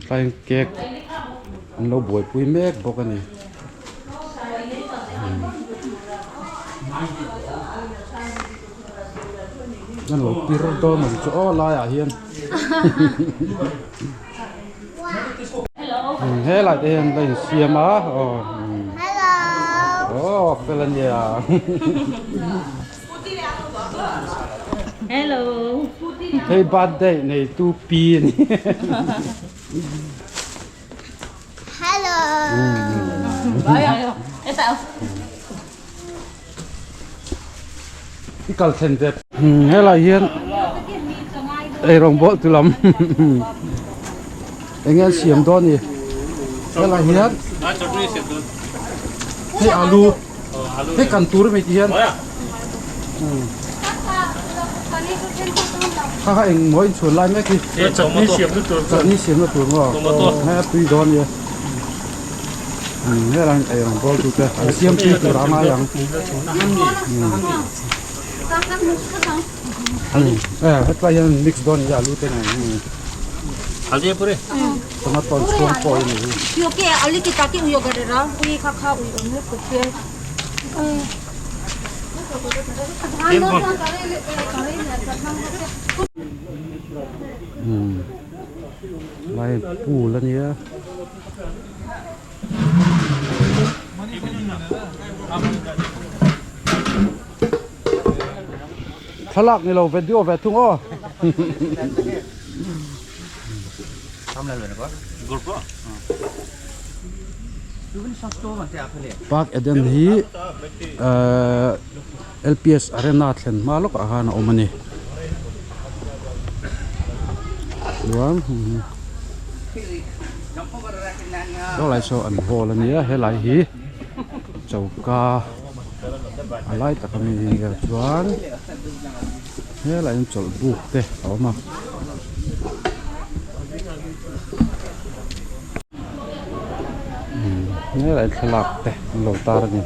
ไก่เก๊กเราบวยปุ้ยเมฆบอกกันนี่นั่นเราตีรถโดนเหมือนจะอ้อลายอ่ะเฮียนเฮ้ยหลายเดือนได้เสียมาอ๋อโอ้เป็นอะไรเนี่ย Hello. Hey birthday ในตู้ปีนี่ Hello. Ayo. Sao? ที่กัลเซนเด็ดเฮ้ยหลายเฮียนไอ้รองโบตุลำไอ้เงี้ยเสียมโดนนี่เฮ้ยหลายเฮียนเฮ้ยอาลูเฮ้ยกันตูร์ไม่เฮียนข้าเองมวยชวนไล่แม่กี่จับนี่เสียมตัวงอแม่ตุยโดนเนี่ยนี่อะไรไอ้รองโบตุเตะเสียมตุยตัวรามาอย่างเฮ็ดไปยังมิกซ์โดนอย่ารู้เป็นไงAldi pure. Tengah tahun suam poin ini. Oke, ali kita ki uyo gadera, uyi kakak uyi onu kuke. Lain pulan ya. Thalak ni lo video vetung oh. Park Eden hi LPS Arena thlen malok ahana omani luang lo lai so an hol ania helai hi chauka alai takami ga chuan helai an chol buk te awmaนี่อะไรสลับแต่หลงตาเนี่ย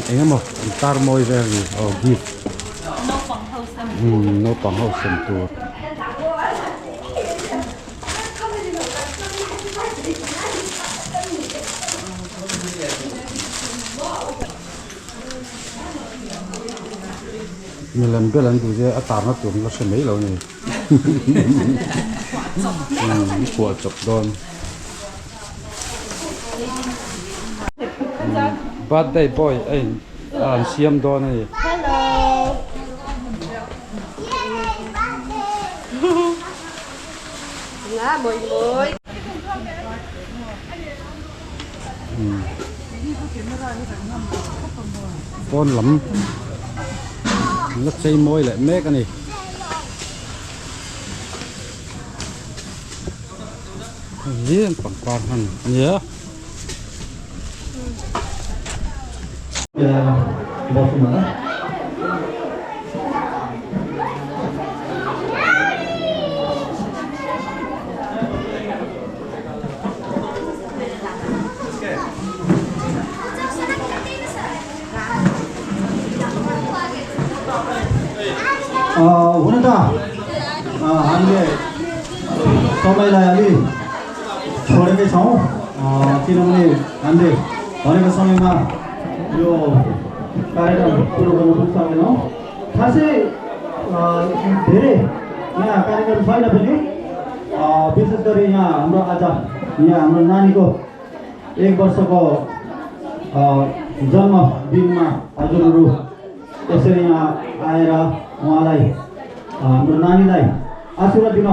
เอ็งมั้งตาร์มอยเวอร์นี่โอ้กิฟโนปังเฮาเซนตัวมีเล่นเบลันดูจะตามมาตัวเราเสมอเราเนี่ยปวดจบโดนบัดได้บ่อยไอ้เสียมโดนนี่ Hello. Là mời mời. ก้นหลำนักใช้มวยแหละแม่กันนี่นี่ปังปานหันเยอะบอกมา오늘다 안개 소매라야리 저녁에 성 기름이 안돼 어느 성에나 요 가이드 프로그램을 불쌍해요 다시 내래 यहाँ कार्यक्रम छैन पनि विशेष गरी यहाँ हाम्रो आज यहाँ हाम्रो नानीको 1 वर्षको जन्मदिनमा हजुरहरू यसरी यहाँ आएर उहाँलाई हाम्रो नानीलाई आशीर्वाद दिन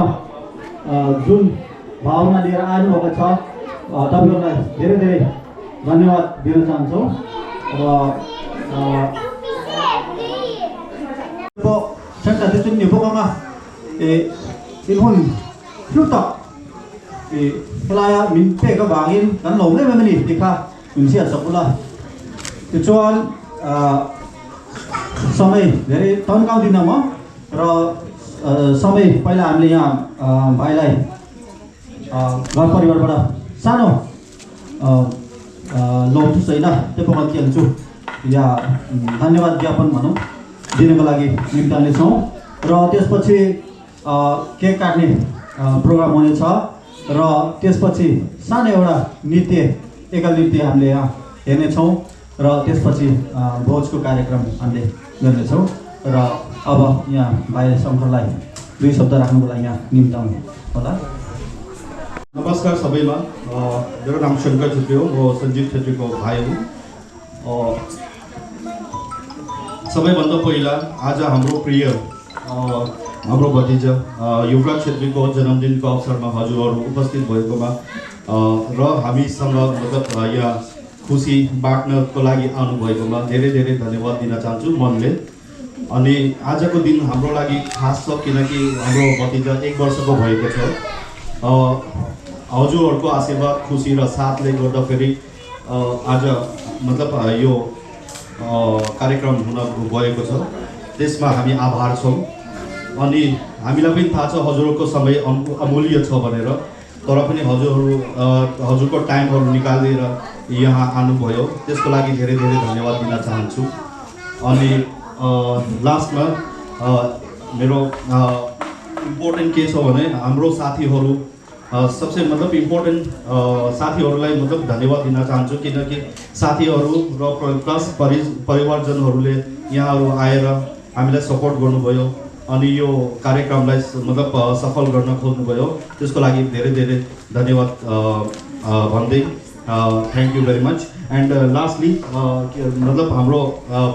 जुन भावना लिएर आउनुभएको छ तपाईहरुलाई धेरै धेरै धन्यवाद दिन चाहन्छौँ र Chắc là tôi nhiều vô mà in hồn lúc tập thì cái mình phải có vàng in gắn lồng đấy mà mình thì khác mình sẽ sập lại thì cho समय धेरै तन्काउँदिनँ म र समय पहिला हामीले यहाँ भाइलाई घर परिवारबाट सानो लौटुस होइन त्यो पकाउन खेल्छु या धन्यवाद ज्ञापन भनौँ दिनको लागि निम्तानेछौँ र त्यसपछि केक काट्ने प्रोग्राम हुनेछ र त्यसपछि सानो एउटा नृत्य एकल नृत्य हामीले यहाँ हेर्नेछौँ र त्यसपछि भोजको कार्यक्रम हामीले गर्नेछौँ र अब यहाँ भाइ शङ्करलाई 2 शब्द राख्नुको लागि यहाँ निम्ताउनु होला। नमस्कार सबैमा, मेरो नाम शङ्कर छेत्री हो, म सञ्जीव छेत्रीको भाइ हुँ। सबैभन्दा पहिला आज हाम्रो प्रिय हाम्रो भतिजा युवराज छेत्रीको जन्मदिनको अवसरमा हजुरहरू उपस्थित भएकोमा र हामीसँग मतलब यहाँ खुसी बाँड्नको लागि आउनुभएकोमा धेरै धेरै धन्यवाद दिन चाहन्छु मनले। अनि आजको दिन हाम्रो लागि खास छ किनकि हाम्रो भतिजा 1 वर्षको भएको छ। हजुरहरूको आशीर्वाद खुसी र साथले गर्दाखेरि आज मतलब यो कार्यक्रम हुन गएको छ, त्यसमा हामी आभार छौँ। अनि हामीलाई पनि थाहा छ हजुरहरूको समय अमूल्य छ भनेर, तर पनि हजुरको टाइमहरू निकालेर यहाँ आउनुभयो, त्यसको लागि धेरै धेरै धन्यवाद दिन चाहन्छु। अनि लास्टमा मेरो इम्पोर्टेन्ट के छ भने हाम्रो साथीहरू सबसे मतलब इम्पोर्टेन्ट साथीहरूलाई मतलब धन्यवाद दिन चाहन्छु किनकि साथीहरू र प्लस परिवारजनहरूले यहाँहरू आएर हामीलाई सपोर्ट गर्नुभयो अनि यो कार्यक्रमलाई मतलब सफल गर्न खोज्नुभयो, त्यसको लागि धेरै धेरै धन्यवाद भन्दै thank you very much. And lastly मतलब हाम्रो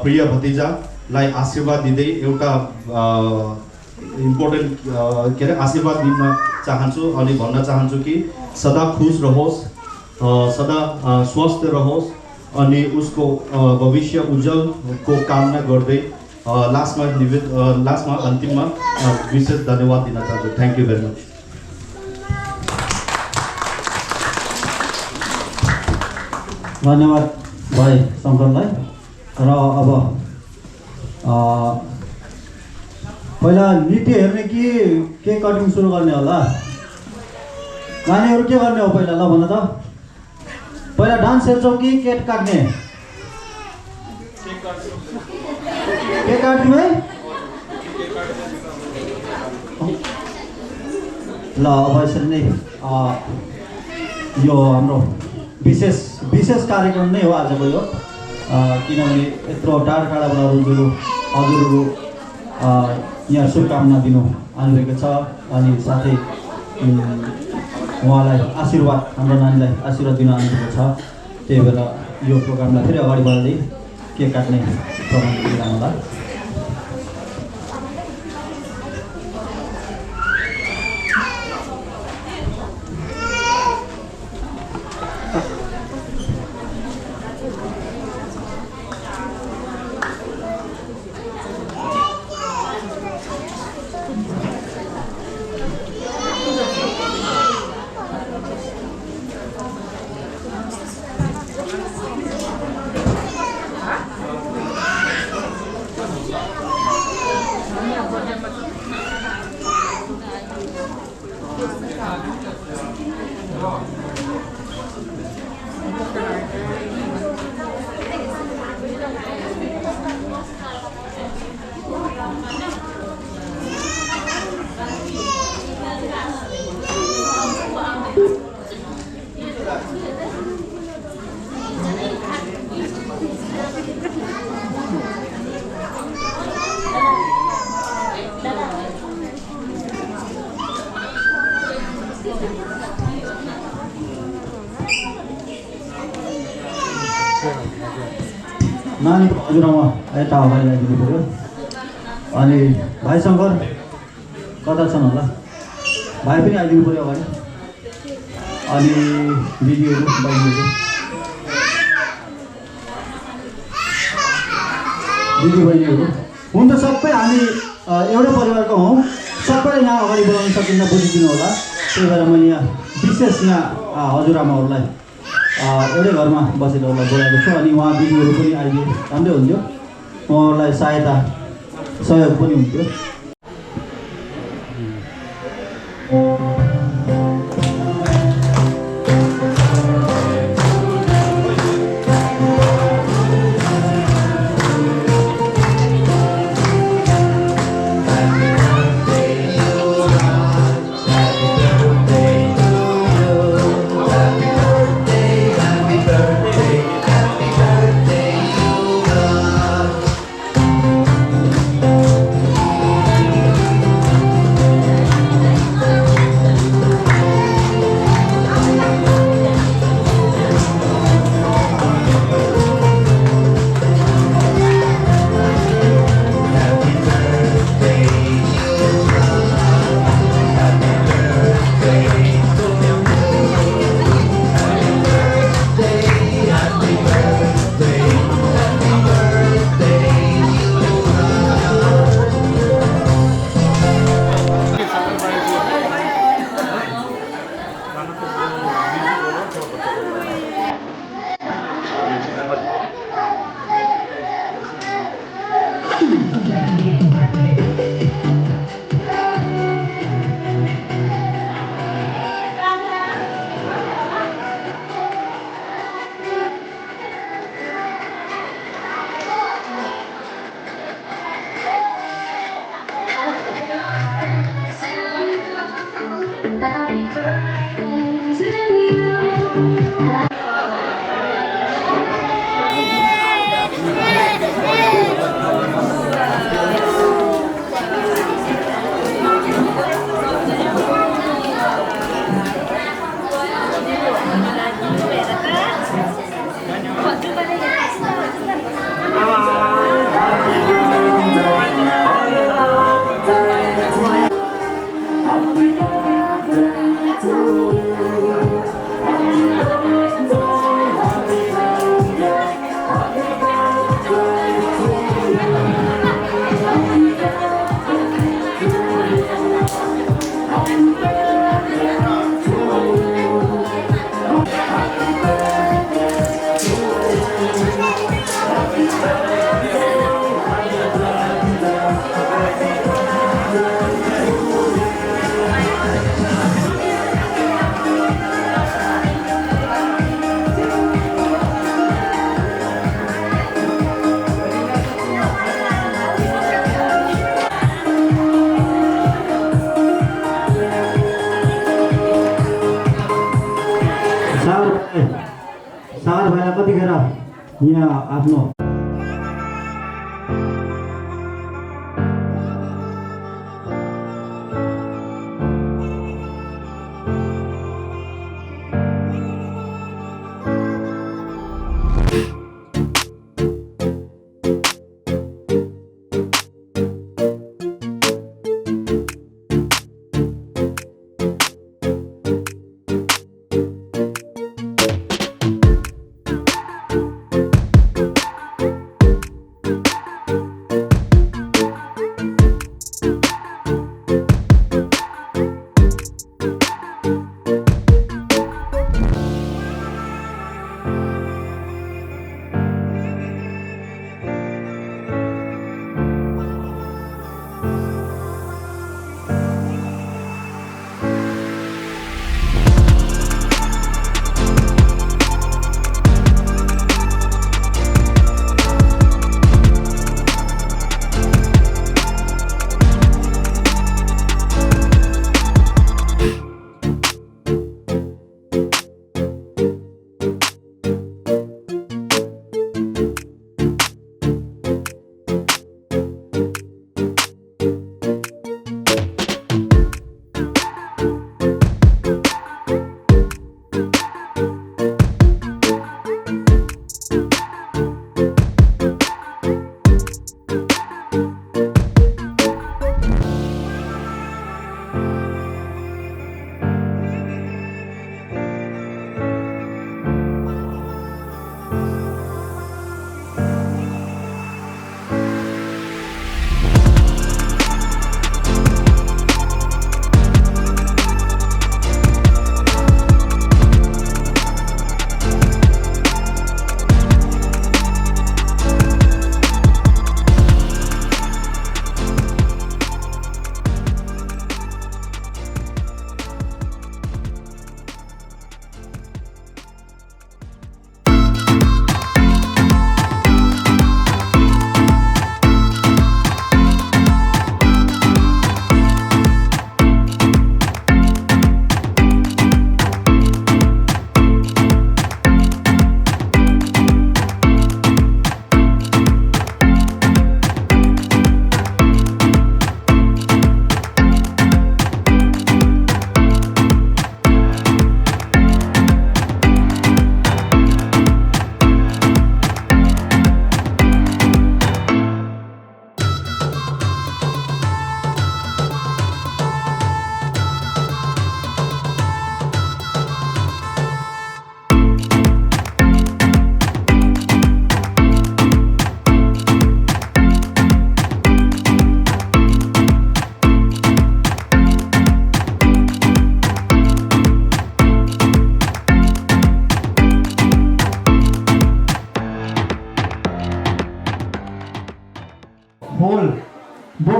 प्रिय भतिजालाई आशीर्वाद दिँदै एउटा इम्पोर्टेन्ट के अरे आशीर्वाद दिन चाहन्छु अनि भन्न चाहन्छु कि सदा खुश रहोस्, सदा स्वस्थ रहोस् अनि उसको भविष्य उज्जवलको कामना गर्दै लास्टमा अन्तिममा विशेष धन्यवाद दिन चाहन्छु। Thank you very much. धन्यवाद भाइ शङ्करलाई। र अब पहिला नृत्य हेर्ने कि केक कटिङ सुरु गर्ने होला? नानीहरू के गर्ने हो पहिला, ल भन त। पहिला डान्स हेर्छौ कि केक काट्ने? केक काट्ने है? ल अब यसरी नै यो हाम्रो विशेष कार्यक्रम नै हो आजको यो, किनभने यत्रो टाढाबाट हजुरहरू यहाँ शुभकामना दिनु आउनुभएको छ अनि साथै उहाँलाई आशीर्वाद, हाम्रो नानीलाई आशीर्वाद दिन आउनुभएको छ। त्यही भएर यो प्रोग्रामलाई फेरि अगाडि बढाउँदै केक काट्ने प्रोग्राम दिइरहनु होला। नानी हजुरआमा यता अगाडि ल्याइदिनु पऱ्यो। अनि भाइ शङ्कर कता छन् होला? भाइ पनि आइदिनु पऱ्यो अगाडि। अनि दिदीहरू बहिनीहरू दिदीबहिनीहरू हुन त सबै हामी एउटै परिवारको हौँ, सबैलाई यहाँ अगाडि बढाउन सकिन्न, बुझिदिनु होला। त्यही भएर मैले यहाँ विशेष यहाँ हजुरआमाहरूलाई एउटै घरमा बसेर उसलाई बोलाएको छु। अनि उहाँ दिदीहरू पनि आइदिए राम्रै हुन्थ्यो। उहाँहरूलाई सहायता सहयोग पनि हुन्थ्यो। सागर भाइलाई कतिखेर यहाँ आफ्नो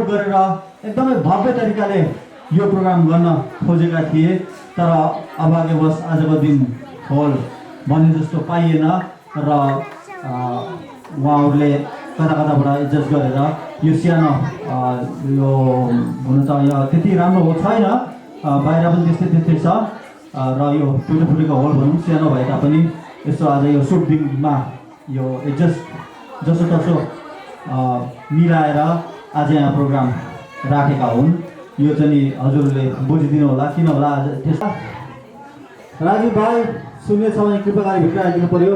सहयोग गरेर एकदमै भव्य तरिकाले यो प्रोग्राम गर्न खोजेका थिए, तर अभाग्यवश आजको दिन हल भने जस्तो पाइएन र उहाँहरूले कता कताबाट एडजस्ट गरेर यो सानो यो हुन त यो त्यति राम्रो हो छैन, बाहिर पनि त्यस्तै छ र यो टुटे फुटेको हल भनौँ सानो भए तापनि यसो आज यो सुट दिनमा यो एडजस्ट जसोतसो मिलाएर आज यहाँ प्रोग्राम राखेका हुन्। यो चाहिँ नि हजुरले बुझिदिनु होला, किन होला आज त्यस्तो। राजीव भाइ सुन्ने छ भने कृपया गरी भित्र आइदिनु पर्यो।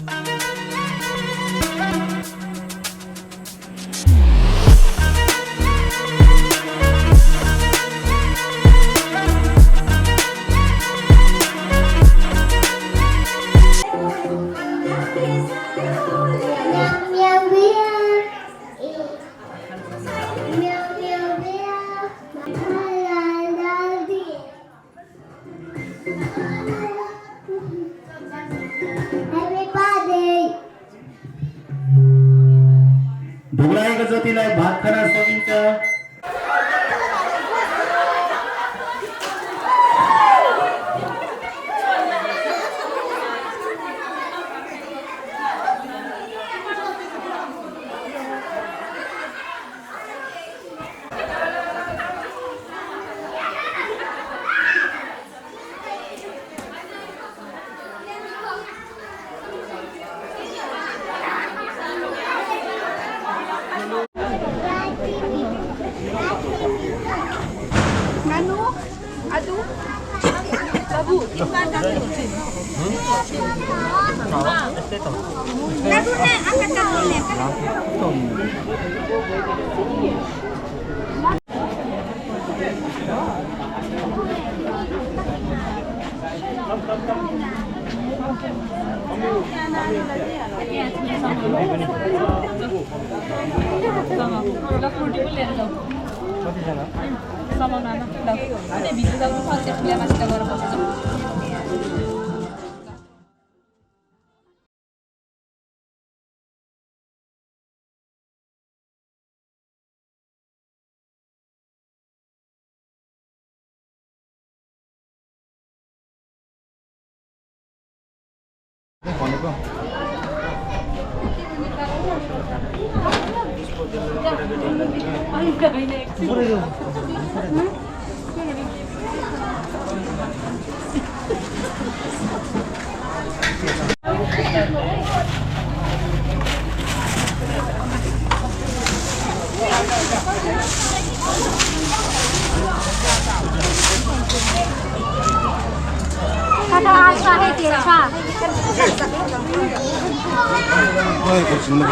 Meow meow meow meow meow. La la dee. Everybody. ढुलाएको जतिलाई भात खान सकिन्छ। Kada asa hai tirsa. 아이고 정말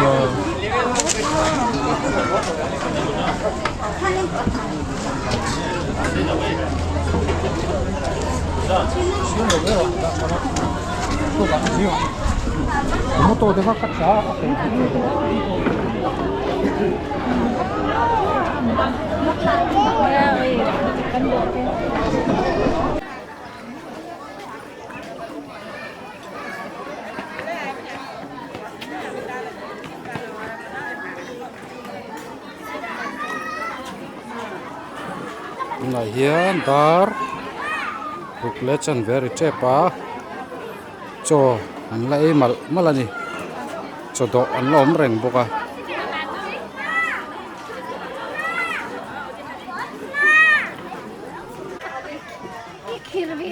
아무것도 어디 갈까? Nah hian dar buklet chan very chepa cho an lai malani cho do an lom reng boka Khirvi.